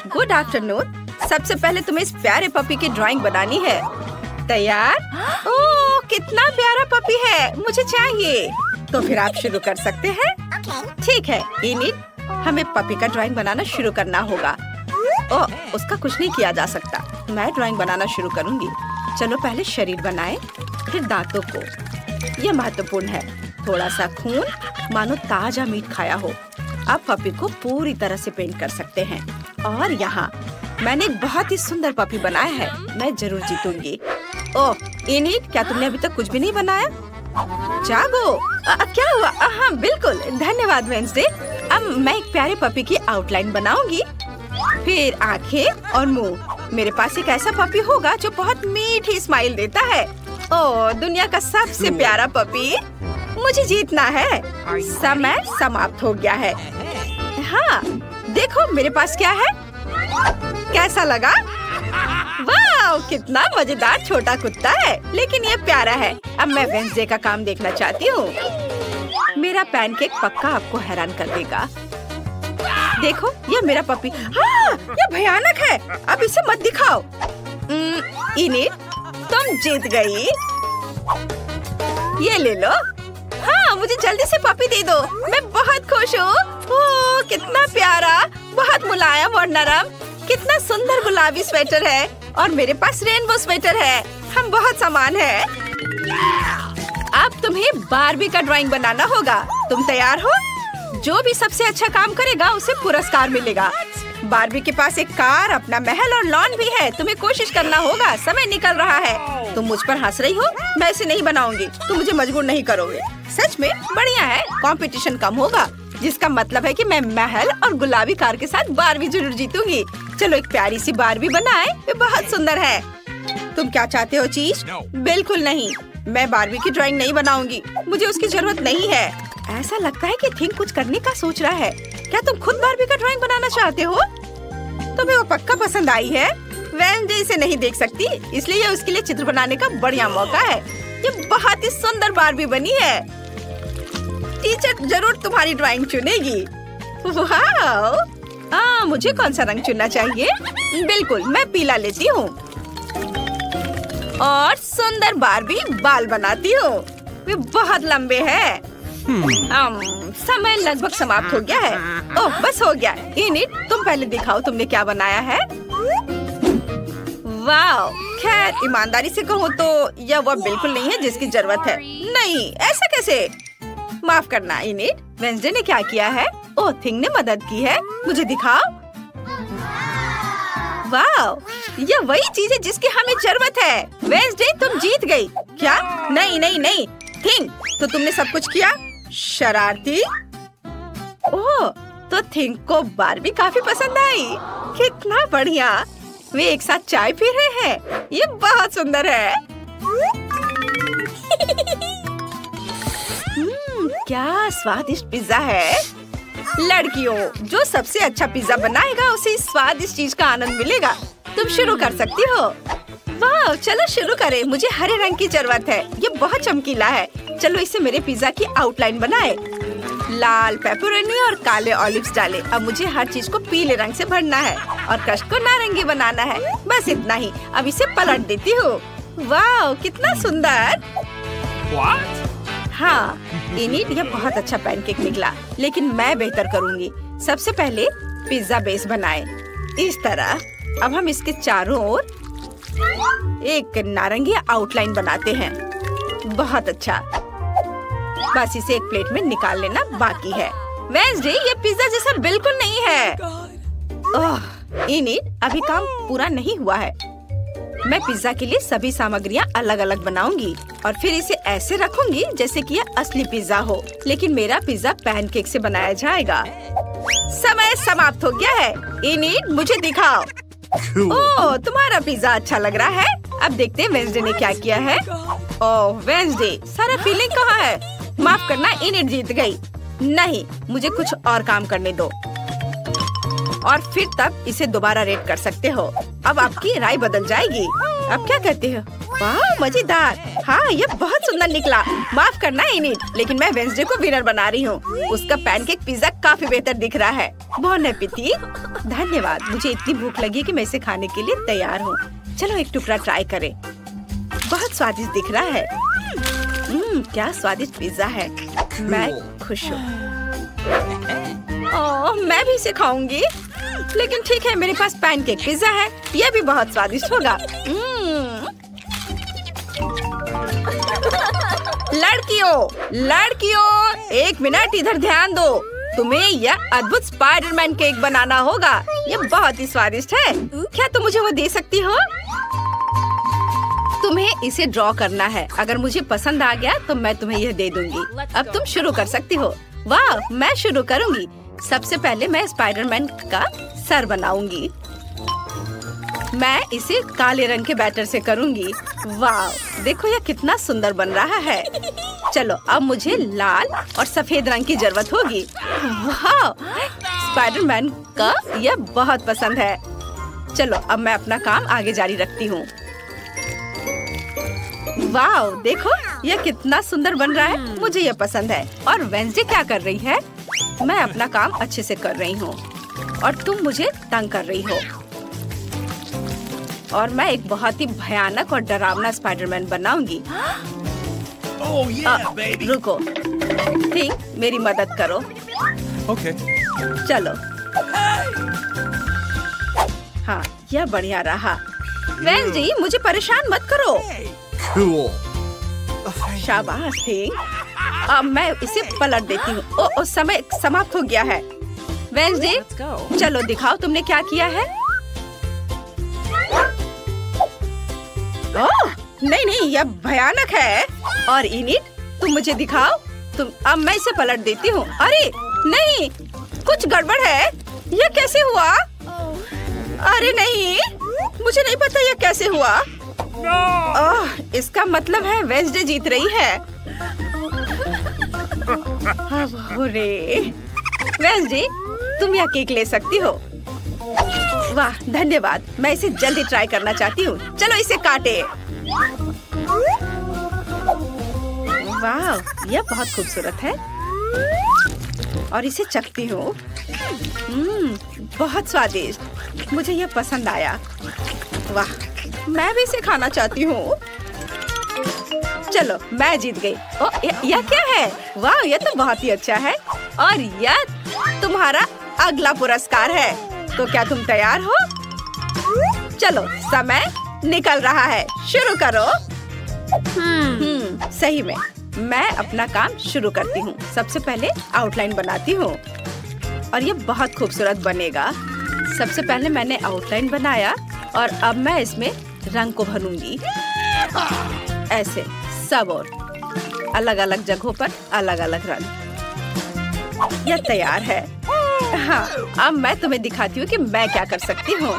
Good afternoon. सबसे पहले तुम्हें इस प्यारे पपी की ड्राइंग बनानी है। तैयार? ओह, कितना प्यारा पपी है, मुझे चाहिए। तो फिर आप शुरू कर सकते हैं। ठीक है इनिट, हमें पपी का ड्राइंग बनाना शुरू करना होगा। ओह, उसका कुछ नहीं किया जा सकता। मैं ड्राइंग बनाना शुरू करूंगी। चलो पहले शरीर बनाएं, फिर दांतों को। यह महत्वपूर्ण है। थोड़ा सा खून, मानो ताजा मीट खाया हो। अब पपी को पूरी तरह से पेंट कर सकते हैं। और यहाँ मैंने एक बहुत ही सुंदर पपी बनाया है। मैं जरूर जीतूंगी। ओह इनिट, क्या तुमने अभी तक कुछ भी नहीं बनाया? जागो, क्या हुआ? हाँ बिल्कुल, धन्यवाद वेंसडे। अब मैं एक प्यारे पपी की आउटलाइन बनाऊंगी, फिर आंखें और मुंह। मेरे पास एक ऐसा पपी होगा जो बहुत मीठी स्माइल देता है। ओह, दुनिया का सबसे प्यारा पपी। मुझे जीतना है। समय समाप्त हो गया है। हाँ, देखो मेरे पास क्या है। कैसा लगा? वाह, कितना मजेदार छोटा कुत्ता है, लेकिन ये प्यारा है। अब मैं वेंसडे का काम देखना चाहती हूँ। मेरा पैनकेक पक्का आपको हैरान कर देगा। देखो, ये मेरा पपी। हाँ, ये भयानक है। अब इसे मत दिखाओ। इनिट, तुम जीत गई। ये ले लो। हाँ, मुझे जल्दी से पपी दे दो। मैं बहुत खुश हूँ। ओह, कितना प्यारा, बहुत मुलायम और नरम। कितना सुंदर गुलाबी स्वेटर है, और मेरे पास रेनबो स्वेटर है। हम बहुत समान हैं। अब तुम्हें बारबी का ड्राइंग बनाना होगा। तुम तैयार हो? जो भी सबसे अच्छा काम करेगा उसे पुरस्कार मिलेगा। बारबी के पास एक कार, अपना महल और लॉन भी है। तुम्हें कोशिश करना होगा। समय निकल रहा है। तुम मुझ पर हंस रही हो? मैं इसे नहीं बनाऊंगी। तुम मुझे मजबूर नहीं करोगे। सच में बढ़िया है। कंपटीशन कम होगा, जिसका मतलब है कि मैं महल और गुलाबी कार के साथ बारबी जरूर जीतूंगी। चलो एक प्यारी सी बारबी बनाए। वे बहुत सुंदर है। तुम क्या चाहते हो चीज? बिल्कुल नहीं, मैं बारबी की ड्राइंग नहीं बनाऊंगी। मुझे उसकी जरूरत नहीं है। ऐसा लगता है कि थिंक कुछ करने का सोच रहा है। क्या तुम खुद बारबी का ड्राइंग बनाना चाहते हो? तुम्हें वो पक्का पसंद आई है। वेंसडे इसे नहीं देख सकती, इसलिए ये उसके लिए चित्र बनाने का बढ़िया मौका है। ये बहुत ही सुंदर बारबी बनी है। टीचर जरूर तुम्हारी ड्राइंग चुनेगी। वाह! मुझे कौन सा रंग चुनना चाहिए? बिल्कुल, मैं पीला लेती हूँ। और सुंदर बारबी बाल बनाती हूँ। वे बहुत लंबे हैं। समय लगभग समाप्त हो गया है। ओह, बस हो गया। इनिट, तुम पहले दिखाओ तुमने क्या बनाया है। वाह! खैर, ईमानदारी से कहूँ तो यह वो बिल्कुल नहीं है जिसकी जरूरत है। नहीं, ऐसा कैसे? माफ करना इनिट, वेंसडे ने क्या किया है? ओह, थिंग ने मदद की है। मुझे दिखाओ। वाह! यह वही चीज है जिसकी हमें जरूरत है। वेंसडे, तुम जीत गई। क्या? नहीं नहीं नहीं, थिंग, तो तुमने सब कुछ किया। शरारती। ओह, तो थिंग को बारबी काफी पसंद आई। कितना बढ़िया। वे एक साथ चाय पी रहे हैं। ये बहुत सुंदर है। क्या स्वादिष्ट पिज्जा है। लड़कियों, जो सबसे अच्छा पिज्जा बनाएगा उसे इस स्वादिष्ट चीज का आनंद मिलेगा। तुम शुरू कर सकती हो। वाह, चलो शुरू करें। मुझे हरे रंग की जरूरत है। ये बहुत चमकीला है। चलो इसे मेरे पिज्जा की आउटलाइन बनाए। लाल पेपरोनी और काले ऑलिव्स डालें। अब मुझे हर चीज को पीले रंग से भरना है और क्रस्ट को नारंगी बनाना है। बस इतना ही। अब इसे पलट देती हूँ। वाह, कितना सुंदर। हाँ इनिट, यह बहुत अच्छा पैनकेक निकला, लेकिन मैं बेहतर करूँगी। सबसे पहले पिज्जा बेस बनाए इस तरह। अब हम इसके चारों ओर एक नारंगी आउटलाइन बनाते हैं। बहुत अच्छा। बस इसे एक प्लेट में निकाल लेना बाकी है। वेंसडे, ये पिज्जा जैसा बिल्कुल नहीं है। ओह इनिट, अभी काम पूरा नहीं हुआ है। मैं पिज्जा के लिए सभी सामग्रियाँ अलग अलग बनाऊंगी और फिर इसे ऐसे रखूंगी जैसे कि यह असली पिज्जा हो, लेकिन मेरा पिज्जा पैनकेक से बनाया जाएगा। समय समाप्त हो गया है। इनिट, मुझे दिखाओ। ओह, तुम्हारा पिज्जा अच्छा लग रहा है। अब देखते हैं वेंसडे ने क्या किया है। ओह वेंसडे, सारा फीलिंग कहाँ है? माफ करना, इनिट जीत गई। नहीं, मुझे कुछ और काम करने दो और फिर तब इसे दोबारा रेट कर सकते हो। अब आपकी राय बदल जाएगी। अब क्या कहते हो? वाह मजेदार। हाँ ये बहुत सुंदर निकला। माफ करना इनिट, लेकिन मैं वेंसडे को विनर बना रही हूँ। उसका पैनकेक पिज्जा काफी बेहतर दिख रहा है। बॉन एपेटिट। धन्यवाद, मुझे इतनी भूख लगी कि मैं इसे खाने के लिए तैयार हूँ। चलो एक टुकड़ा ट्राई करें। बहुत स्वादिष्ट दिख रहा है। क्या स्वादिष्ट पिज्जा है। मैं खुश हूँ। मैं भी इसे खाऊंगी। लेकिन ठीक है, मेरे पास पैनकेक पिज्जा है, यह भी बहुत स्वादिष्ट होगा। लड़कियों, एक मिनट इधर ध्यान दो। तुम्हें यह अद्भुत स्पाइडरमैन केक बनाना होगा। यह बहुत ही स्वादिष्ट है। क्या तुम मुझे वो दे सकती हो? तुम्हें इसे ड्रॉ करना है। अगर मुझे पसंद आ गया तो मैं तुम्हें यह दे दूंगी। अब तुम शुरू कर सकती हो। वाह, मैं शुरू करूंगी। सबसे पहले मैं स्पाइडरमैन का सर बनाऊंगी। मैं इसे काले रंग के बैटर से करूंगी। वाह, देखो यह कितना सुंदर बन रहा है। चलो अब मुझे लाल और सफेद रंग की जरूरत होगी। वाह, स्पाइडरमैन का यह बहुत पसंद है। चलो अब मैं अपना काम आगे जारी रखती हूँ। वाह, देखो यह कितना सुंदर बन रहा है। मुझे यह पसंद है। और वेंसडे क्या कर रही है? मैं अपना काम अच्छे से कर रही हूँ और तुम मुझे तंग कर रही हो। और मैं एक बहुत ही भयानक और डरावना स्पाइडरमैन बनाऊंगी। रुको, थिंक, मेरी मदद करो। Okay. चलो। हाँ, यह बढ़िया रहा। वेंसडे, मुझे परेशान मत करो। Cool. शाबाश थिंक। अब मैं इसे पलट देती हूँ। ओ, समय समाप्त हो गया है। वेंसडे, चलो दिखाओ तुमने क्या किया है। ओह, नहीं, यह भयानक है। और इनिट, तुम मुझे दिखाओ। अब मैं इसे पलट देती हूँ। अरे नहीं, कुछ गड़बड़ है। यह कैसे हुआ? अरे नहीं, मुझे नहीं पता यह कैसे हुआ। इसका मतलब है वेंसडे जीत रही है। वेंसडे, तुम यह केक ले सकती हो। वाह, धन्यवाद। मैं इसे जल्दी ट्राई करना चाहती हूँ। चलो इसे काटे। वाह, यह बहुत खूबसूरत है। और इसे चखती हूँ। बहुत स्वादिष्ट। मुझे यह पसंद आया। वाह, मैं भी इसे खाना चाहती हूँ। चलो, मैं जीत गई। ओ, यह क्या है? वाह, यह तो बहुत ही अच्छा है। और यह तुम्हारा अगला पुरस्कार है। तो क्या तुम तैयार हो? चलो, समय निकल रहा है। शुरू करो। सही में मैं अपना काम शुरू करती हूँ। सबसे पहले आउटलाइन बनाती हूँ और ये बहुत खूबसूरत बनेगा। सबसे पहले मैंने आउटलाइन बनाया और अब मैं इसमें रंग को भरूंगी। ऐसे सब और अलग अलग जगहों पर अलग अलग रंग। यह तैयार है। हाँ, अब मैं तुम्हें दिखाती हूँ कि मैं क्या कर सकती हूँ।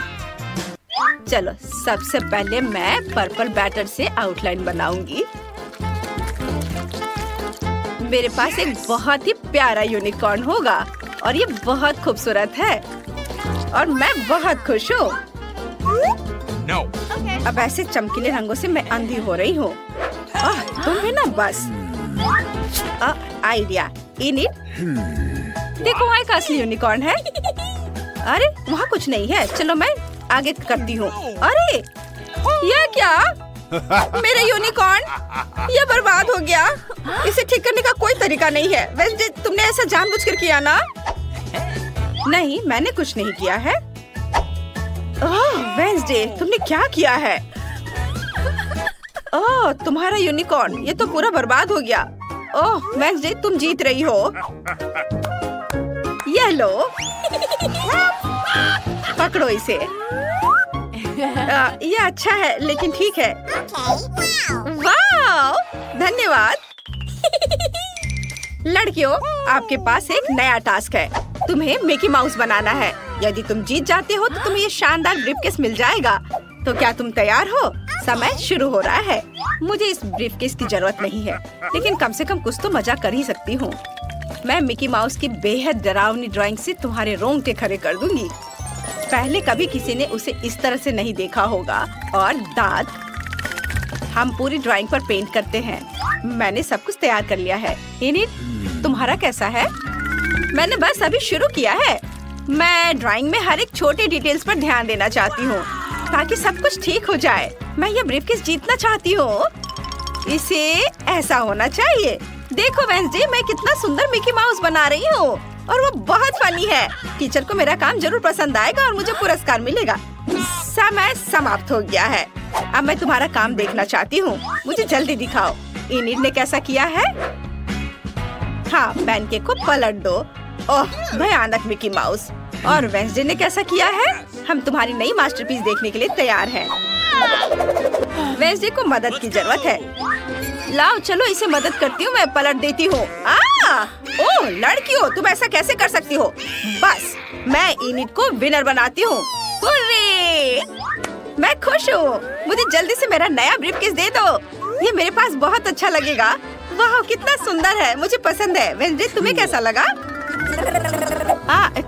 चलो, सबसे पहले मैं पर्पल बैटर से आउटलाइन बनाऊंगी। मेरे पास एक बहुत ही प्यारा यूनिकॉर्न होगा और ये बहुत खूबसूरत है और मैं बहुत खुश हूँ। No. अब ऐसे चमकीले रंगों से मैं अंधी हो रही हूँ। तुम भी ना बस। Idea, init. देखो, वहाँ एक असली यूनिकॉर्न है। अरे वहाँ कुछ नहीं है। चलो मैं आगे करती हूँ। अरे यह क्या? मेरा यूनिकॉर्न यह बर्बाद हो गया। इसे ठीक करने का कोई तरीका नहीं है। वैसे तुमने ऐसा जानबूझकर किया ना? नहीं, मैंने कुछ नहीं किया है। वेंसडे, तुमने क्या किया है? ओह, तुम्हारा यूनिकॉर्न ये तो पूरा बर्बाद हो गया। ओह वेंसडे, तुम जीत रही हो। ये लो, पकड़ो इसे। ये अच्छा है, लेकिन ठीक है। वाह, धन्यवाद। लड़कियों, आपके पास एक नया टास्क है। तुम्हें मिकी माउस बनाना है। यदि तुम जीत जाते हो तो तुम्हें ये शानदार ब्रीफकेस मिल जाएगा। तो क्या तुम तैयार हो? समय शुरू हो रहा है। मुझे इस ब्रीफकेस की जरूरत नहीं है, लेकिन कम से कम कुछ तो मजा कर ही सकती हूँ। मैं मिकी माउस की बेहद डरावनी ड्राइंग से तुम्हारे रोंगटे खड़े कर दूंगी। पहले कभी किसी ने उसे इस तरह से नहीं देखा होगा। और दांत, हम पूरी ड्राइंग पर पेंट करते हैं। मैंने सब कुछ तैयार कर लिया है। इनिट, तुम्हारा कैसा है? मैंने बस अभी शुरू किया है। मैं ड्राइंग में हर एक छोटे डिटेल्स पर ध्यान देना चाहती हूँ ताकि सब कुछ ठीक हो जाए। मैं ये ब्रीफकेस जीतना चाहती हूँ। इसे ऐसा होना चाहिए। देखो वेंसडे, मैं कितना सुंदर मिकी माउस बना रही हूँ और वो बहुत फनी है। टीचर को मेरा काम जरूर पसंद आएगा और मुझे पुरस्कार मिलेगा। समय समाप्त हो गया है। अब मैं तुम्हारा काम देखना चाहती हूँ। मुझे जल्दी दिखाओ। इनिट ने कैसा किया है? हाँ, पैनकेक को पलट दो। ओह, भयानक मिकी माउस। और वेंसडे ने कैसा किया है? हम तुम्हारी नई मास्टरपीस देखने के लिए तैयार हैं। वेंसडे को मदद की जरूरत है। लाओ, चलो इसे मदद करती हूँ। मैं पलट देती हूँ। ओह, लड़कियों, तुम ऐसा कैसे कर सकती हो? बस, मैं इनिट को विनर बनाती हूँ। मैं खुश हूँ। मुझे जल्दी से मेरा नया ब्रीफकेस दे दो। ये मेरे पास बहुत अच्छा लगेगा। वाह, कितना सुंदर है। मुझे पसंद है। वेंसडे, तुम्हें कैसा लगा?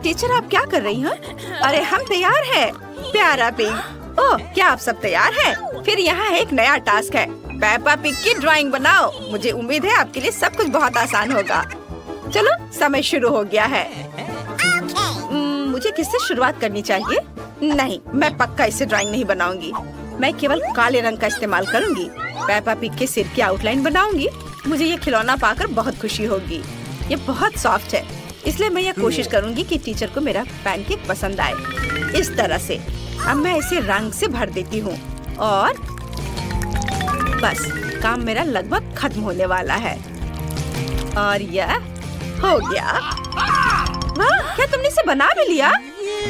टीचर, आप क्या कर रही हैं? अरे, हम तैयार हैं। प्यारा पिग। ओह, क्या आप सब तैयार हैं? फिर यहाँ एक नया टास्क है। पेप्पा पिग की ड्राइंग बनाओ। मुझे उम्मीद है आपके लिए सब कुछ बहुत आसान होगा। चलो, समय शुरू हो गया है। मुझे किससे शुरुआत करनी चाहिए? नहीं, मैं पक्का इससे ड्राइंग नहीं बनाऊंगी। मैं केवल काले रंग का इस्तेमाल करूंगी। पेप्पा पिग के सिर की आउटलाइन बनाऊंगी। मुझे ये खिलौना पाकर बहुत खुशी होगी। ये बहुत सॉफ्ट है, इसलिए मैं ये कोशिश करूंगी कि टीचर को मेरा पैनकेक पसंद आए। इस तरह से अब मैं इसे रंग से भर देती हूँ और बस, काम मेरा लगभग खत्म होने वाला है। और यह हो गया। वाह, क्या तुमने इसे बना भी लिया?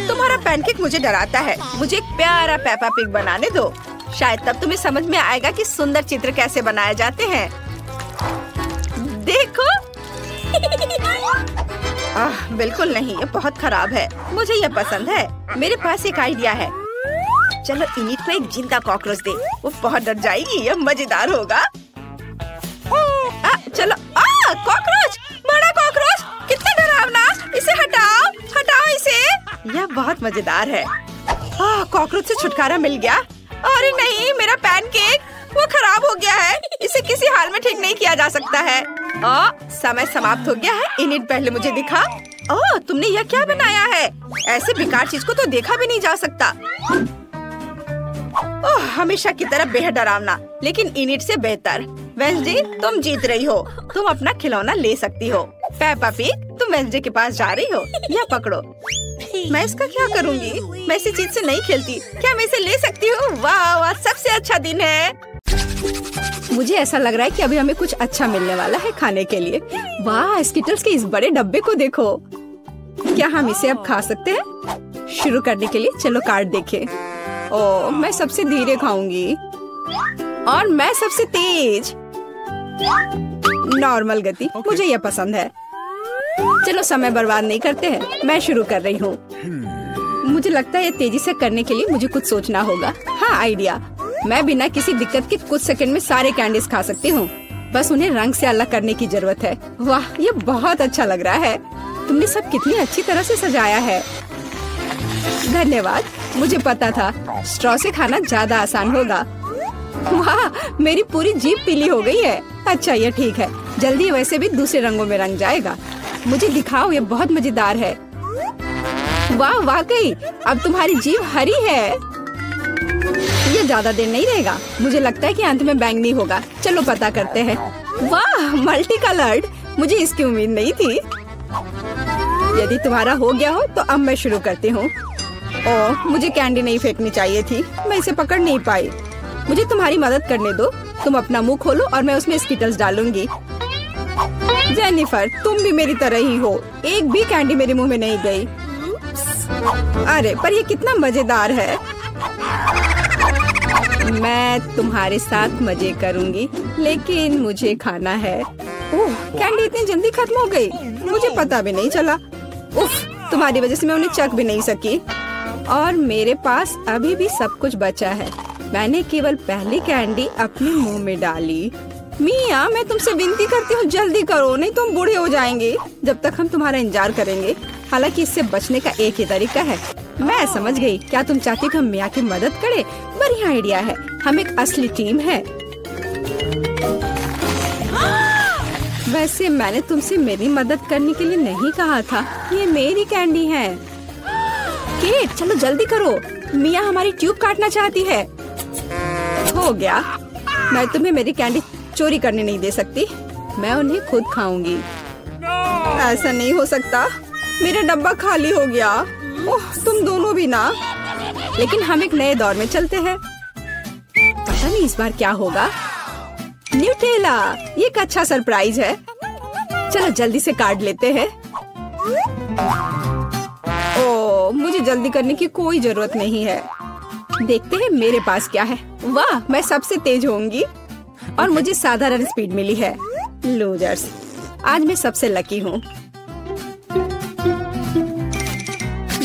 तुम्हारा पैनकेक मुझे डराता है। मुझे एक प्यारा पेप्पा पिग बनाने दो। शायद तब तुम्हें समझ में आएगा कि सुंदर चित्र कैसे बनाए जाते हैं। देखो। बिल्कुल नहीं, ये बहुत खराब है। मुझे ये पसंद है। मेरे पास एक आइडिया है। चलो, इनिट को एक जिंदा कॉकरोच दे। वो बहुत डर जाएगी। ये मजेदार होगा। चलो। कॉकरोच, बड़ा कॉकरोच, कितना डरावना। इसे हटाओ, हटाओ इसे। यह बहुत मजेदार है। कॉकरोच से छुटकारा मिल गया। अरे नहीं, मेरा पैनकेक, वो खराब हो गया है। इसे किसी हाल में ठीक नहीं किया जा सकता है। समय समाप्त हो गया है। इनिट, पहले मुझे दिखा। तुमने यह क्या बनाया है? ऐसे बेकार चीज को तो देखा भी नहीं जा सकता। हमेशा की तरह बेहद डरावना, लेकिन इनिट से बेहतर। वेंसडे, तुम जीत रही हो। तुम अपना खिलौना ले सकती हो। पेप्पा पिग, तुम वेंसडे के पास जा रही हो। यह पकड़ो। मैं इसका क्या करूँगी? मैं इसी चीज से नहीं खेलती। क्या मैं इसे ले सकती हूँ? वाह, आज सबसे अच्छा दिन है। मुझे ऐसा लग रहा है कि अभी हमें कुछ अच्छा मिलने वाला है खाने के लिए। वाह, स्किटल्स के इस बड़े डब्बे को देखो। क्या हम इसे अब खा सकते हैं? शुरू करने के लिए चलो कार्ड देखें। ओह, मैं सबसे धीरे खाऊंगी और मैं सबसे तेज। नॉर्मल गति, मुझे यह पसंद है। चलो, समय बर्बाद नहीं करते हैं। मैं शुरू कर रही हूँ। मुझे लगता है ये तेजी से करने के लिए मुझे कुछ सोचना होगा। हाँ, आइडिया। मैं बिना किसी दिक्कत के कुछ सेकंड में सारे कैंडीज खा सकती हूँ। बस उन्हें रंग से अलग करने की जरूरत है। वाह, ये बहुत अच्छा लग रहा है। तुमने सब कितनी अच्छी तरह से सजाया है। धन्यवाद। मुझे पता था स्ट्रॉ से खाना ज्यादा आसान होगा। वाह, मेरी पूरी जीभ पीली हो गई है। अच्छा, ये ठीक है। जल्दी वैसे भी दूसरे रंगों में रंग जाएगा। मुझे दिखाओ, ये बहुत मजेदार है। वाह, वाकई अब तुम्हारी जीभ हरी है। ये ज्यादा देर नहीं रहेगा। मुझे लगता है कि अंत में बैंगनी होगा। चलो पता करते हैं। वाह, मल्टी कलर्ड। मुझे इसकी उम्मीद नहीं थी। यदि तुम्हारा हो गया हो तो अब मैं शुरू करती हूँ। ओह, मुझे कैंडी नहीं फेंकनी चाहिए थी। मैं इसे पकड़ नहीं पाई। मुझे तुम्हारी मदद करने दो। तुम अपना मुंह खोलो और मैं उसमें स्किटल्स डालूंगी। जेनिफर, तुम भी मेरी तरह ही हो। एक भी कैंडी मेरे मुंह में नहीं गई। अरे, पर ये कितना मजेदार है। मैं तुम्हारे साथ मजे करूंगी, लेकिन मुझे खाना है। ओह, कैंडी इतनी जल्दी खत्म हो गई। मुझे पता भी नहीं चला। उफ, तुम्हारी वजह से मैं उन्हें चख भी नहीं सकी। और मेरे पास अभी भी सब कुछ बचा है। मैंने केवल पहली कैंडी अपने मुंह में डाली। मिया, मैं तुमसे विनती करती हूँ, जल्दी करो, नहीं तो हम बूढ़े हो जाएंगे जब तक हम तुम्हारा इंतजार करेंगे। हालांकि इससे बचने का एक ही तरीका है। मैं समझ गई। क्या तुम चाहती हो कि हम मिया की मदद करें? बढ़िया आइडिया है। हम एक असली टीम है। वैसे मैंने तुमसे मेरी मदद करने के लिए नहीं कहा था। ये मेरी कैंडी है। केट, चलो जल्दी करो। मिया हमारी ट्यूब काटना चाहती है। हो गया। मैं तुम्हें मेरी कैंडी चोरी करने नहीं दे सकती। मैं उन्हें खुद खाऊंगी। ऐसा नहीं हो सकता। मेरा डब्बा खाली हो गया। ओह, तुम दोनों भी ना। लेकिन हम एक नए दौर में चलते हैं। पता नहीं इस बार क्या होगा। न्यूटेला, ये एक अच्छा सरप्राइज है। चलो जल्दी से काट लेते हैं। ओह, मुझे जल्दी करने की कोई जरूरत नहीं है। देखते हैं मेरे पास क्या है। वाह, मैं सबसे तेज होंगी और मुझे साधारण स्पीड मिली है। लूजर्स, आज मैं सबसे लकी हूँ।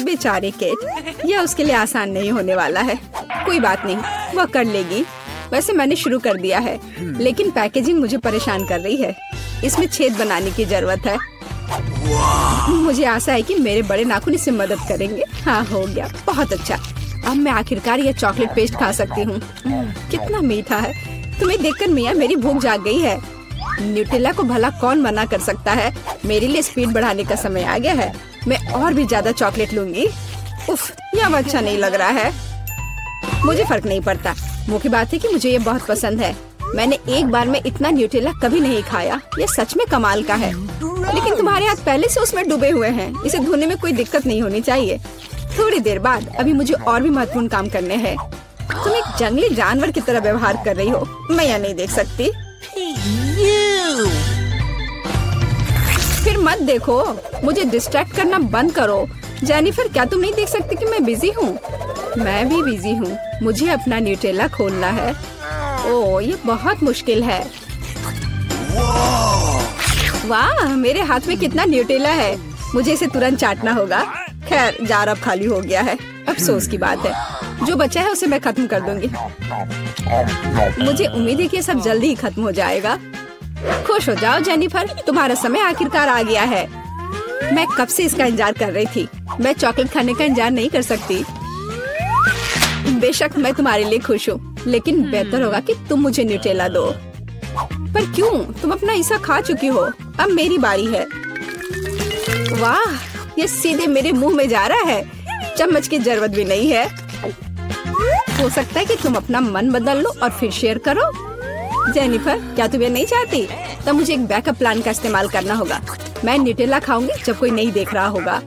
बेचारे केट, यह उसके लिए आसान नहीं होने वाला है। कोई बात नहीं, वह कर लेगी। वैसे मैंने शुरू कर दिया है, लेकिन पैकेजिंग मुझे परेशान कर रही है। इसमें छेद बनाने की जरूरत है। मुझे आशा है कि मेरे बड़े नाखून इससे मदद करेंगे। हाँ, हो गया। बहुत अच्छा। अब मैं आखिरकार यह चॉकलेट पेस्ट खा सकती हूँ। कितना मीठा है। तुम्हें देखकर मिया मेरी भूख जाग गई है। न्यूटेला को भला कौन मना कर सकता है। मेरे लिए स्पीड बढ़ाने का समय आ गया है। मैं और भी ज्यादा चॉकलेट लूंगी। उफ, यह अच्छा नहीं लग रहा है। मुझे फर्क नहीं पड़ता। मुख्य बात है कि मुझे ये बहुत पसंद है। मैंने एक बार में इतना न्यूटेला कभी नहीं खाया। ये सच में कमाल का है। लेकिन तुम्हारे हाथ पहले से उसमें डूबे हुए हैं। इसे धोने में कोई दिक्कत नहीं होनी चाहिए। थोड़ी देर बाद अभी मुझे और भी महत्वपूर्ण काम करने हैं। तुम एक जंगली जानवर की तरह व्यवहार कर रही हो। मैं यह नहीं देख सकती। फिर मत देखो। मुझे डिस्ट्रैक्ट करना बंद करो। जेनिफर, क्या तुम नहीं देख सकती कि मैं बिजी हूँ? मैं भी बिजी हूँ। मुझे अपना न्यूटेला खोलना है। ओह, ये बहुत मुश्किल है। वाह, मेरे हाथ में कितना न्यूटेला है। मुझे इसे तुरंत चाटना होगा। खैर, जार अब खाली हो गया है। अफसोस की बात है। जो बचा है उसे मैं खत्म कर दूंगी। मुझे उम्मीद है कि ये सब जल्दी ही खत्म हो जाएगा। खुश हो जाओ जेनिफर, तुम्हारा समय आखिरकार आ गया है। मैं कब से इसका इंतजार कर रही थी। मैं चॉकलेट खाने का इंतजार नहीं कर सकती। बेशक मैं तुम्हारे लिए खुश हूँ, लेकिन बेहतर होगा कि तुम मुझे न्यूटेला दो। पर क्यों? तुम अपना हिस्सा खा चुकी हो। अब मेरी बारी है। वाह, ये सीधे मेरे मुंह में जा रहा है। चम्मच की जरूरत भी नहीं है। हो सकता है कि तुम अपना मन बदल लो और फिर शेयर करो। जेनिफर, क्या तुम ये नहीं चाहती? तब मुझे एक बैकअप प्लान का इस्तेमाल करना होगा। मैं न्यूटेला खाऊंगी जब कोई नहीं देख रहा होगा।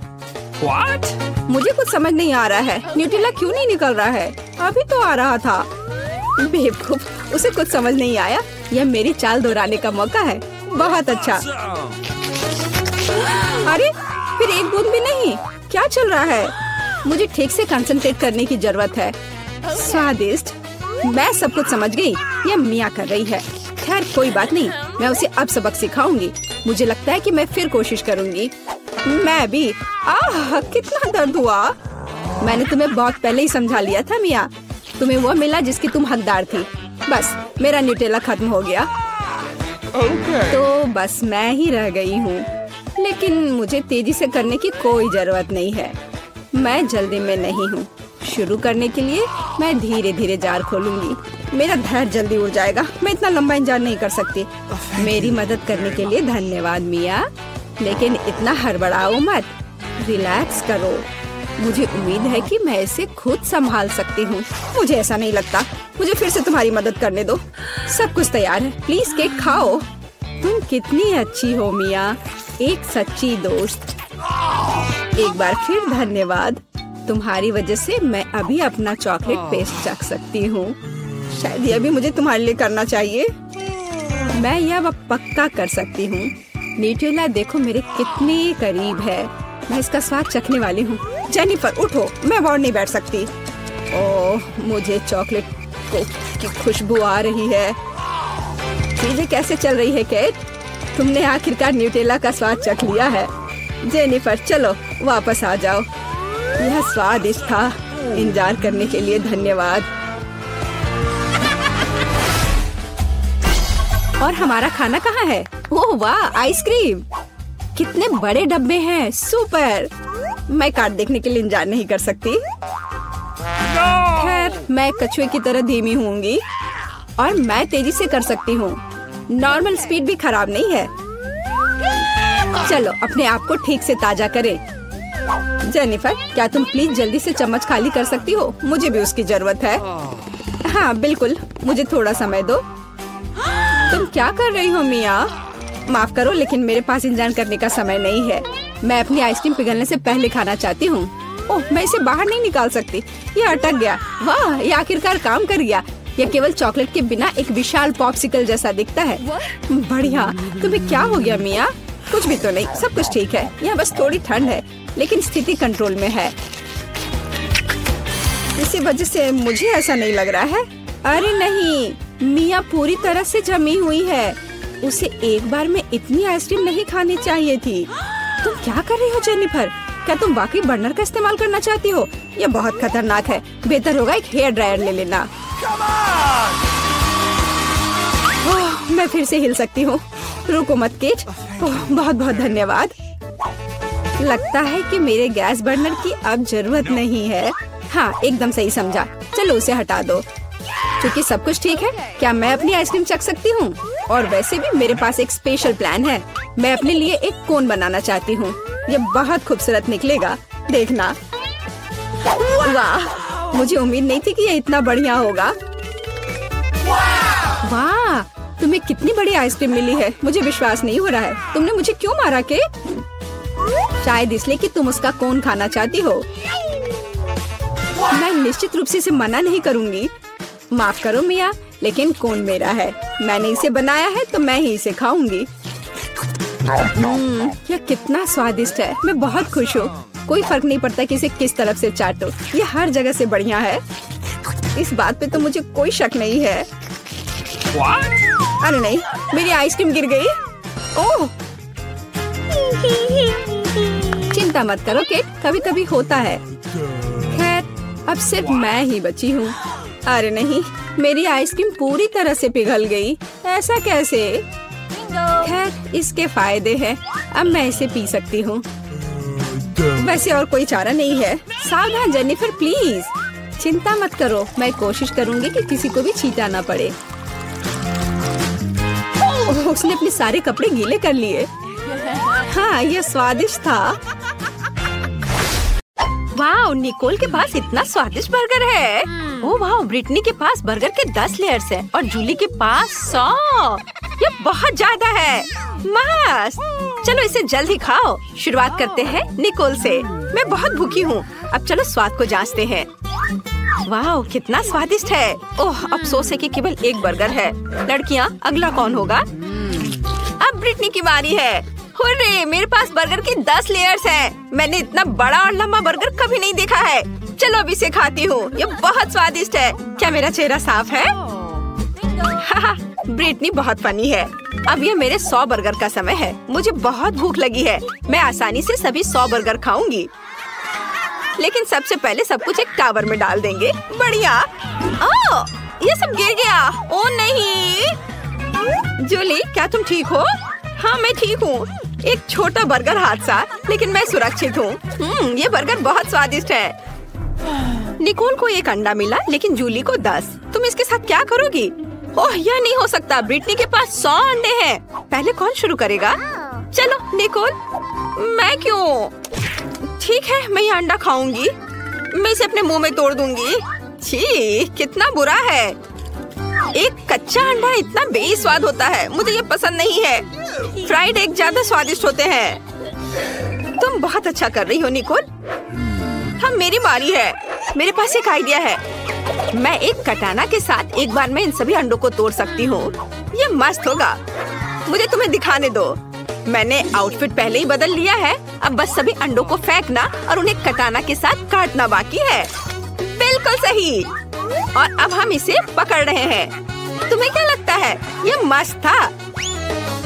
What? मुझे कुछ समझ नहीं आ रहा है। न्यूटेला क्यों नहीं निकल रहा है? अभी तो आ रहा था। बेवकूफ, उसे कुछ समझ नहीं आया। यह मेरी चाल दोहराने का मौका है। बहुत अच्छा। अरे, फिर एक बूंद भी नहीं। क्या चल रहा है? मुझे ठीक से कंसंट्रेट करने की जरूरत है। स्वादिष्ट। मैं सब कुछ समझ गई। यह मिया कर रही है। खैर, कोई बात नहीं। मैं उसे अब सबक सिखाऊंगी। मुझे लगता है कि मैं फिर कोशिश करूंगी। मैं भी। आह, कितना दर्द हुआ। मैंने तुम्हें बहुत पहले ही समझा लिया था मिया। तुम्हें वो मिला जिसकी तुम हकदार थी। बस, मेरा न्यूटेला खत्म हो गया। तो बस मैं ही रह गई हूँ। लेकिन मुझे तेजी से करने की कोई जरूरत नहीं है। मैं जल्दी में नहीं हूँ। शुरू करने के लिए मैं धीरे धीरे जार खोलूंगी। मेरा धैर्य जल्दी उड़ जाएगा। मैं इतना लंबा इंतजार नहीं कर सकती। मेरी मदद करने के लिए धन्यवाद मिया, लेकिन इतना हड़बड़ाओ मत। रिलैक्स करो। मुझे उम्मीद है कि मैं इसे खुद संभाल सकती हूँ। मुझे ऐसा नहीं लगता। मुझे फिर से तुम्हारी मदद करने दो। सब कुछ तैयार है। प्लीज केक खाओ। तुम कितनी अच्छी हो मिया, एक सच्ची दोस्त। एक बार फिर धन्यवाद। तुम्हारी वजह से मैं अभी अपना चॉकलेट पेस्ट चख सकती हूँ। शायद यह भी मुझे तुम्हारे लिए करना चाहिए। मैं यह पक्का कर सकती हूँ। न्यूटेला देखो मेरे कितने करीब है। मैं इसका स्वाद चखने वाली हूँ। जेनिफर, उठो। मैं और नहीं बैठ सकती। ओह, मुझे चॉकलेट की खुशबू आ रही है। चीजें कैसे चल रही है केट? तुमने आखिरकार न्यूटेला का स्वाद चख लिया है। जेनिफर, चलो वापस आ जाओ। यह स्वादिष्ट था। इंतजार करने के लिए धन्यवाद। और हमारा खाना कहाँ है? ओह वाह, आइसक्रीम। कितने बड़े डब्बे हैं। सुपर। मैं कार्ड देखने के लिए इंतजार नहीं कर सकती। खैर, मैं कछुए की तरह धीमी होंगी और मैं तेजी से कर सकती हूँ। नॉर्मल स्पीड भी खराब नहीं है। चलो अपने आप को ठीक से ताजा करें। जेनिफर, क्या तुम प्लीज जल्दी से चम्मच खाली कर सकती हो? मुझे भी उसकी जरूरत है। हाँ बिल्कुल, मुझे थोड़ा समय दो। तुम क्या कर रही हो मिया? माफ करो, लेकिन मेरे पास इंतजार करने का समय नहीं है। मैं अपनी आइसक्रीम पिघलने से पहले खाना चाहती हूँ। ओह, मैं इसे बाहर नहीं निकाल सकती। ये अटक गया। वाह, ये आखिरकार काम कर गया। यह केवल चॉकलेट के बिना एक विशाल पॉप्सिकल जैसा दिखता है। बढ़िया। तुम्हें क्या हो गया मिया? कुछ भी तो नहीं, सब कुछ ठीक है। यहाँ बस थोड़ी ठंड है, लेकिन स्थिति कंट्रोल में है। इसी वजह से मुझे ऐसा नहीं लग रहा है। अरे नहीं, मिया पूरी तरह से जमी हुई है। उसे एक बार में इतनी आइसक्रीम नहीं खानी चाहिए थी। तुम क्या कर रही हो जेनिफर? क्या तुम वाकई बर्नर का इस्तेमाल करना चाहती हो? यह बहुत खतरनाक है। बेहतर होगा एक हेयर ड्रायर ले लेना। मैं फिर से हिल सकती हूँ। रुको मत केट। बहुत बहुत धन्यवाद। लगता है कि मेरे गैस बर्नर की अब जरूरत नहीं है। हाँ, एकदम सही समझा। चलो उसे हटा दो। क्योंकि सब कुछ ठीक है, क्या मैं अपनी आइसक्रीम चख सकती हूँ? और वैसे भी मेरे पास एक स्पेशल प्लान है। मैं अपने लिए एक कोन बनाना चाहती हूँ। ये बहुत खूबसूरत निकलेगा, देखना। वाह, मुझे उम्मीद नहीं थी कि ये इतना बढ़िया होगा। वाह, तुम्हें कितनी बड़ी आइसक्रीम मिली है। मुझे विश्वास नहीं हो रहा है। तुमने मुझे क्यों मारा के? शायद इसलिए कि तुम उसका कोन खाना चाहती हो। मैं निश्चित रूप से इसे मना नहीं करूंगी। माफ करो मिया, लेकिन कोन मेरा है। मैंने इसे बनाया है तो मैं ही इसे खाऊंगी। यह कितना स्वादिष्ट है। मैं बहुत खुश हूँ। कोई फर्क नहीं पड़ता कि इसे किस तरफ से चाटो, ये हर जगह से बढ़िया है। इस बात पे तो मुझे कोई शक नहीं है। अरे नहीं, मेरी आइसक्रीम गिर गई। ओह, चिंता मत करो केट, कभी कभी होता है। खैर, अब सिर्फ मैं ही बची हूँ। अरे नहीं, मेरी आइसक्रीम पूरी तरह से पिघल गई। ऐसा कैसे? खैर, इसके फायदे हैं। अब मैं इसे पी सकती हूँ। वैसे और कोई चारा नहीं है। सावधान जेनिफर, प्लीज। चिंता मत करो, मैं कोशिश करूंगी कि किसी को भी छींटा ना पड़े। उसने अपने सारे कपड़े गीले कर लिए। हाँ, यह स्वादिष्ट था। वाह, निकोल के पास इतना स्वादिष्ट बर्गर है। ओह वाह, ब्रिटनी के पास बर्गर के 10 लेयर्स हैं और जूली के पास 100। ये बहुत ज्यादा है। मस्त। चलो इसे जल्दी खाओ। शुरुआत करते हैं निकोल से। मैं बहुत भूखी हूँ। अब चलो स्वाद को जांचते हैं। वाह, कितना स्वादिष्ट है। ओह, अफसोस है कि केवल एक बर्गर है। लड़कियाँ, अगला कौन होगा? अब ब्रिटनी की बारी है। हुर्रे, मेरे पास बर्गर के 10 लेयर्स हैं। मैंने इतना बड़ा और लंबा बर्गर कभी नहीं देखा है। चलो अब इसे खाती हूँ। ये बहुत स्वादिष्ट है। क्या मेरा चेहरा साफ है? ब्रिटनी बहुत फनी है। अब ये मेरे 100 बर्गर का समय है। मुझे बहुत भूख लगी है। मैं आसानी से सभी 100 बर्गर खाऊंगी। लेकिन सबसे पहले सब कुछ एक टावर में डाल देंगे। बढ़िया। ओह, ये सब गिर गया। ओह नहीं। जूली, क्या तुम ठीक हो? हाँ, मैं ठीक हूँ। एक छोटा बर्गर हादसा, लेकिन मैं सुरक्षित हूँ। ये बर्गर बहुत स्वादिष्ट है। निकोल को एक अंडा मिला, लेकिन जूली को 10। तुम इसके साथ क्या करोगी? ओह, यह नहीं हो सकता। ब्रिटनी के पास 100 अंडे हैं। पहले कौन शुरू करेगा? चलो निकोल। मैं क्यों? ठीक है, मैं ये अंडा खाऊंगी। मैं इसे अपने मुंह में तोड़ दूंगी। छी, कितना बुरा है। एक कच्चा अंडा इतना बेस्वाद होता है। मुझे ये पसंद नहीं है। फ्राइड एग ज्यादा स्वादिष्ट होते हैं। तुम बहुत अच्छा कर रही हो निकोल। हम मेरी बारी है। मेरे पास एक आइडिया है। मैं एक कटाना के साथ एक बार में इन सभी अंडों को तोड़ सकती हूँ। ये मस्त होगा। मुझे तुम्हें दिखाने दो। मैंने आउटफिट पहले ही बदल लिया है। अब बस सभी अंडों को फेंकना और उन्हें कटाना के साथ काटना बाकी है। बिल्कुल सही। और अब हम इसे पकड़ रहे हैं। तुम्हें क्या लगता है? ये मस्त था।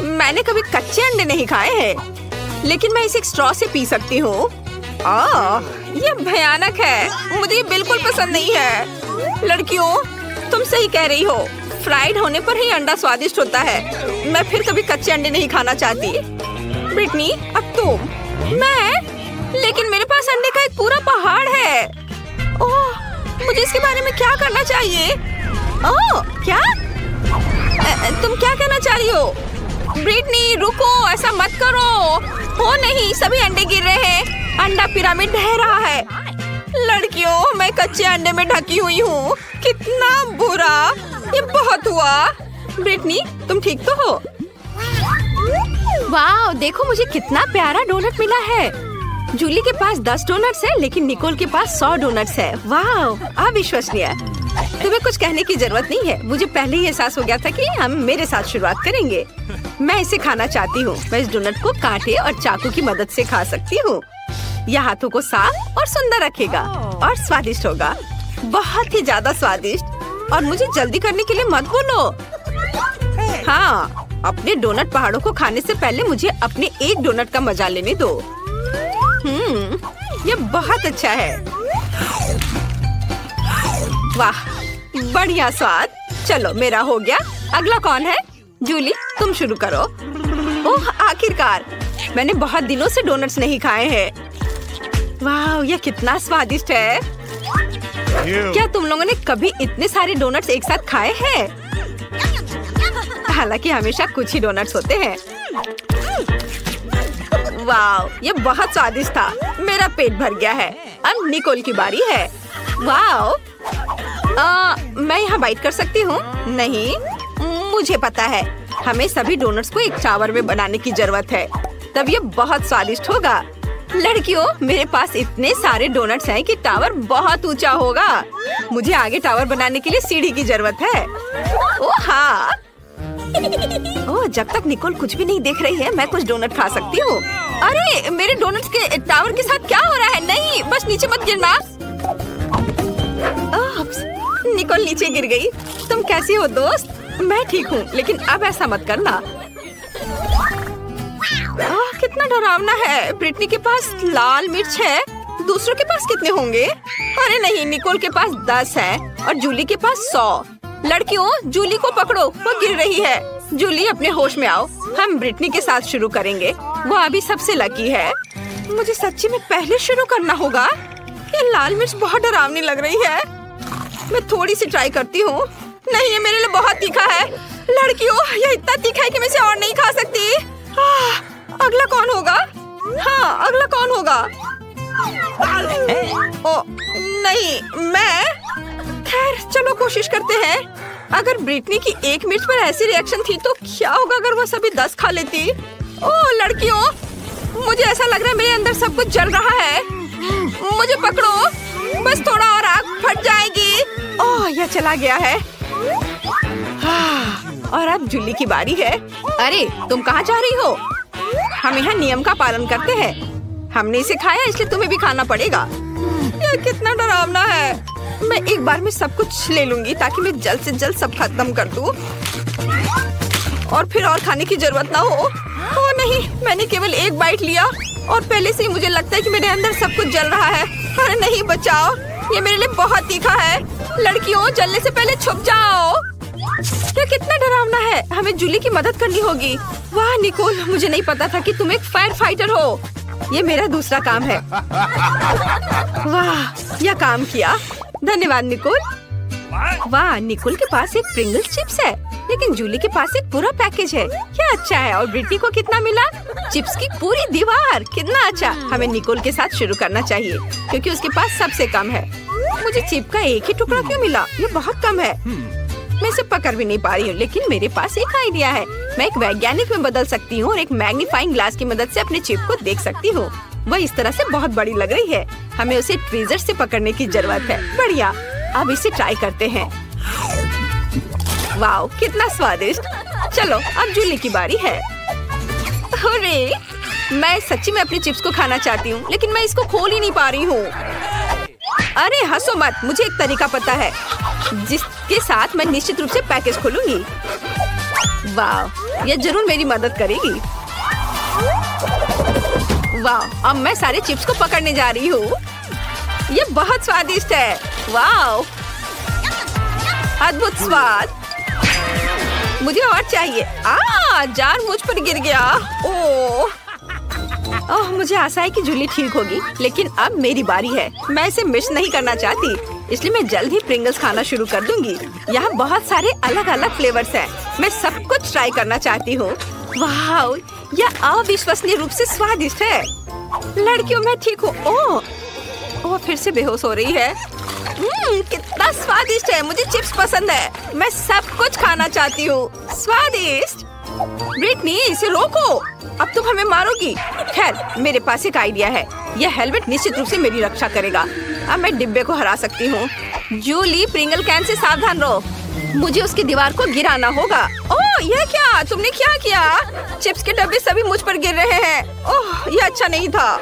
मैंने कभी कच्चे अंडे नहीं खाए हैं, लेकिन मैं इसे एक स्ट्रॉ से पी सकती हूँ। ये भयानक है। मुझे ये बिल्कुल पसंद नहीं है। लड़कियों, तुम सही कह रही हो। फ्राइड होने पर ही अंडा स्वादिष्ट होता है। मैं फिर कभी कच्चे अंडे नहीं खाना चाहती। ब्रिटनी, अब तुम। मैं? लेकिन मेरे पास अंडे का एक पूरा पहाड़ है। ओह, मुझे इसके बारे में क्या करना चाहिए? ओह, क्या? तुम क्या कहना चाह रही हो? ब्रिटनी रुको, ऐसा मत करो। हो नहीं, सभी अंडे गिर रहे हैं। अंडा पिरामिड ढह रहा है। लड़कियों, मैं कच्चे अंडे में ढकी हुई हूँ। कितना बुरा, ये बहुत हुआ। ब्रिटनी, तुम ठीक तो हो? वाह, देखो मुझे कितना प्यारा डोनट मिला है। जूली के पास 10 डोनट्स है, लेकिन निकोल के पास 100 डोनट्स है। वाह, अविश्वसनीय। तुम्हें कुछ कहने की जरूरत नहीं है। मुझे पहले ही एहसास हो गया था कि हम मेरे साथ शुरुआत करेंगे। मैं इसे खाना चाहती हूँ। मैं इस डोनट को कांटे और चाकू की मदद से खा सकती हूँ। यह हाथों को साफ और सुंदर रखेगा और स्वादिष्ट होगा, बहुत ही ज्यादा स्वादिष्ट। और मुझे जल्दी करने के लिए मत बोलो। हाँ, अपने डोनट पहाड़ों को खाने से पहले मुझे अपने एक डोनट का मजा लेने दो। ये बहुत अच्छा है। वाह, बढ़िया स्वाद। चलो, मेरा हो गया। अगला कौन है? जूली, तुम शुरू करो। ओह, आखिरकार। मैंने बहुत दिनों से डोनट्स नहीं खाए हैं। वाह, यह कितना स्वादिष्ट है। क्या तुम लोगों ने कभी इतने सारे डोनट्स एक साथ खाए हैं? हालांकि हमेशा कुछ ही डोनट्स होते हैं। वाह, ये बहुत स्वादिष्ट था। मेरा पेट भर गया है। अब निकोल की बारी है। वाह, मैं यहाँ बाइट कर सकती हूँ? नहीं, मुझे पता है। हमें सभी डोनट्स को एक टावर में बनाने की जरूरत है, तब ये बहुत स्वादिष्ट होगा। लड़कियों, मेरे पास इतने सारे डोनट्स हैं कि टावर बहुत ऊंचा होगा। मुझे आगे टावर बनाने के लिए सीढ़ी की जरूरत है। ओह हाँ। ओह, जब तक निकोल कुछ भी नहीं देख रही है, मैं कुछ डोनट खा सकती हूँ। अरे, मेरे डोनट्स के टावर के साथ क्या हो रहा है? नहीं, बस नीचे मत गिरना। निकोल नीचे गिर गई। तुम कैसी हो दोस्त? मैं ठीक हूँ, लेकिन अब ऐसा मत करना। कितना डरावना है। ब्रिटनी के पास लाल मिर्च है। दूसरों के पास कितने होंगे? अरे नहीं, निकोल के पास 10 है और जूली के पास 100। लड़कियों, जूली को पकड़ो, वो गिर रही है। जूली, अपने होश में आओ। हम ब्रिटनी के साथ शुरू करेंगे। वो अभी सबसे लकी है। मुझे सच्ची में पहले शुरू करना होगा। ये लाल मिर्च बहुत डरावनी लग रही है। मैं थोड़ी सी ट्राई करती हूँ। नहीं, ये मेरे लिए बहुत तीखा है। लड़कियों, ये इतना तीखा है कि मैं इसे और नहीं खा सकती। अगला कौन होगा? हाँ, अगला कौन होगा? ओ नहीं, मैं। खैर, चलो कोशिश करते हैं। अगर ब्रिटनी की एक मिर्च पर ऐसी रिएक्शन थी तो क्या होगा अगर वो सभी 10 खा लेती? ओह लड़कियों, मुझे ऐसा लग रहा है मेरे अंदर सब कुछ जल रहा है। मुझे पकड़ो, बस थोड़ा और आग फट जाएगी। ओह, यह चला गया है। और अब जूली की बारी है। अरे, तुम कहाँ जा रही हो? हम यहाँ नियम का पालन करते हैं। हमने इसे खाया, इसलिए तुम्हें भी खाना पड़ेगा। यह कितना डरावना है। मैं एक बार में सब कुछ ले लूंगी ताकि मैं जल्द से जल्द सब खत्म कर दूं और फिर और खाने की जरूरत ना हो। ओ नहीं, मैंने केवल एक बाइट लिया और पहले से ही मुझे लगता है कि मेरे अंदर सब कुछ जल रहा है। अरे नहीं, बचाओ, ये मेरे लिए बहुत तीखा है। लड़कियों, जलने से पहले छुप जाओ। ये कितना डरावना है। हमें जूली की मदद करनी होगी। वाह निकोल, मुझे नहीं पता था कि तुम एक फायर फाइटर हो। ये मेरा दूसरा काम है। वाह, यह काम किया। धन्यवाद निकोल। वाह, निकोल के पास एक प्रिंगल्स चिप्स है, लेकिन जूली के पास एक पूरा पैकेज है। क्या अच्छा है। और ब्रिटनी को कितना मिला? चिप्स की पूरी दीवार। कितना अच्छा। हमें निकोल के साथ शुरू करना चाहिए क्योंकि उसके पास सबसे कम है। मुझे चिप का एक ही टुकड़ा क्यों मिला? ये बहुत कम है। मैं इसे पकड़ भी नहीं पा रही हूँ, लेकिन मेरे पास एक आइडिया है। मैं एक वैज्ञानिक में बदल सकती हूँ और एक मैग्नीफाइंग ग्लास की मदद से अपने चिप को देख सकती हूँ। वह इस तरह से बहुत बड़ी लग रही है। हमें उसे ट्वीजर से पकड़ने की जरूरत है। बढ़िया, अब इसे ट्राई करते हैं। वाओ, कितना स्वादिष्ट। चलो, अब जूली की बारी है। अरे, मैं सच्ची में अपने चिप्स को खाना चाहती हूँ, लेकिन मैं इसको खोल ही नहीं पा रही हूँ। अरे हंसो मत, मुझे एक तरीका पता है जिसके साथ मैं निश्चित रूप से पैकेज खोलूंगी। वाह, यह जरूर मेरी मदद करेगी। वाह, अब मैं सारे चिप्स को पकड़ने जा रही हूँ। ये बहुत स्वादिष्ट है। वाह, अद्भुत स्वाद। मुझे और चाहिए। जार मुझ पर गिर गया। ओह, ओह, मुझे आशा है कि जूली ठीक होगी, लेकिन अब मेरी बारी है। मैं इसे मिस नहीं करना चाहती, इसलिए मैं जल्द ही प्रिंगल्स खाना शुरू कर दूंगी। यहाँ बहुत सारे अलग अलग फ्लेवर्स हैं। मैं सब कुछ ट्राई करना चाहती हूँ। वाह, यह अविश्वसनीय रूप से स्वादिष्ट है। लड़कियों, मैं ठीक हूँ। ओह, फिर से बेहोश हो रही है। कितना स्वादिष्ट है। मुझे चिप्स पसंद है। मैं सब कुछ खाना चाहती हूँ। स्वादिष्ट। ब्रिटनी, इसे रोको। अब तुम हमें मारोगी। खैर, मेरे पास एक आइडिया है। यह हेलमेट निश्चित रूप से मेरी रक्षा करेगा। अब मैं डिब्बे को हरा सकती हूँ। जूली, प्रिंगल कैन से सावधान रहो। मुझे उसकी दीवार को गिराना होगा। ओह, यह क्या? तुमने क्या किया? चिप्स के डब्बे सभी मुझ पर गिर रहे हैं। ओह, यह अच्छा नहीं था।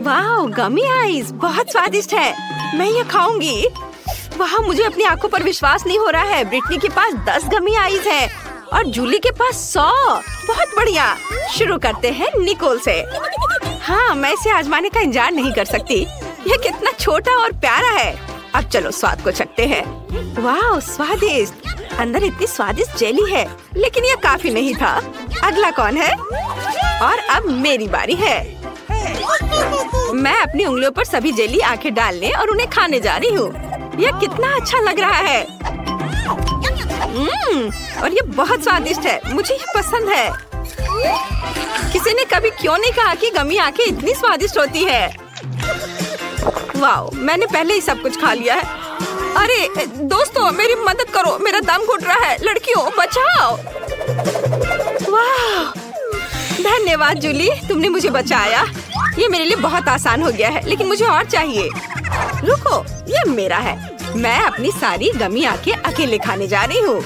वाह, गमी आइस बहुत स्वादिष्ट है। मैं ये खाऊंगी। वाह, मुझे अपनी आंखों पर विश्वास नहीं हो रहा है। ब्रिटनी के पास 10 गमी आइस है और जूली के पास 100। बहुत बढ़िया। शुरू करते हैं निकोल से। हाँ, मैं इसे आजमाने का इंतजार नहीं कर सकती। यह कितना छोटा और प्यारा है। अब चलो स्वाद को चखते हैं। वाह, स्वादिष्ट। अंदर इतनी स्वादिष्ट जेली है, लेकिन यह काफी नहीं था। अगला कौन है? और अब मेरी बारी है। मैं अपनी उंगलियों पर सभी जेली आंखें डालने और उन्हें खाने जा रही हूँ। यह कितना अच्छा लग रहा है। और ये बहुत स्वादिष्ट है। मुझे ये पसंद है। किसी ने कभी क्यों नहीं कहा कि गमी आंखें इतनी स्वादिष्ट होती है। वाह, मैंने पहले ही सब कुछ खा लिया है। अरे दोस्तों, मेरी मदद करो, मेरा दम घुट रहा है। लड़कियों, बचाओ। वाह, धन्यवाद जूली, तुमने मुझे बचाया। ये मेरे लिए बहुत आसान हो गया है, लेकिन मुझे और चाहिए। रुको, ये मेरा है। मैं अपनी सारी गमी आंखें अकेले खाने जा रही हूँ।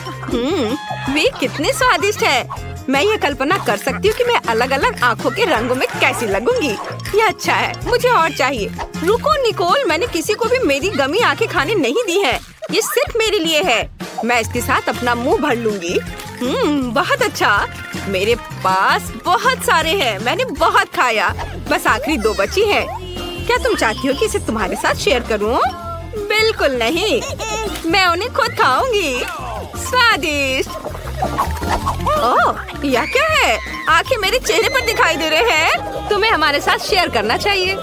वे कितने स्वादिष्ट है। मैं ये कल्पना कर सकती हूँ कि मैं अलग अलग आँखों के रंगों में कैसी लगूंगी। ये अच्छा है, मुझे और चाहिए। रुको निकोल, मैंने किसी को भी मेरी गमी आंखें खाने नहीं दी है। ये सिर्फ मेरे लिए है। मैं इसके साथ अपना मुंह भर लूंगी। बहुत अच्छा। मेरे पास बहुत सारे हैं। मैंने बहुत खाया। बस आखिरी 2 बची हैं। क्या तुम चाहती हो कि इसे तुम्हारे साथ शेयर करूं? बिल्कुल नहीं, मैं उन्हें खुद खाऊंगी। स्वादिष्ट। ओह, यह क्या है? आंखें मेरे चेहरे पर दिखाई दे रहे हैं। तुम्हें हमारे साथ शेयर करना चाहिए।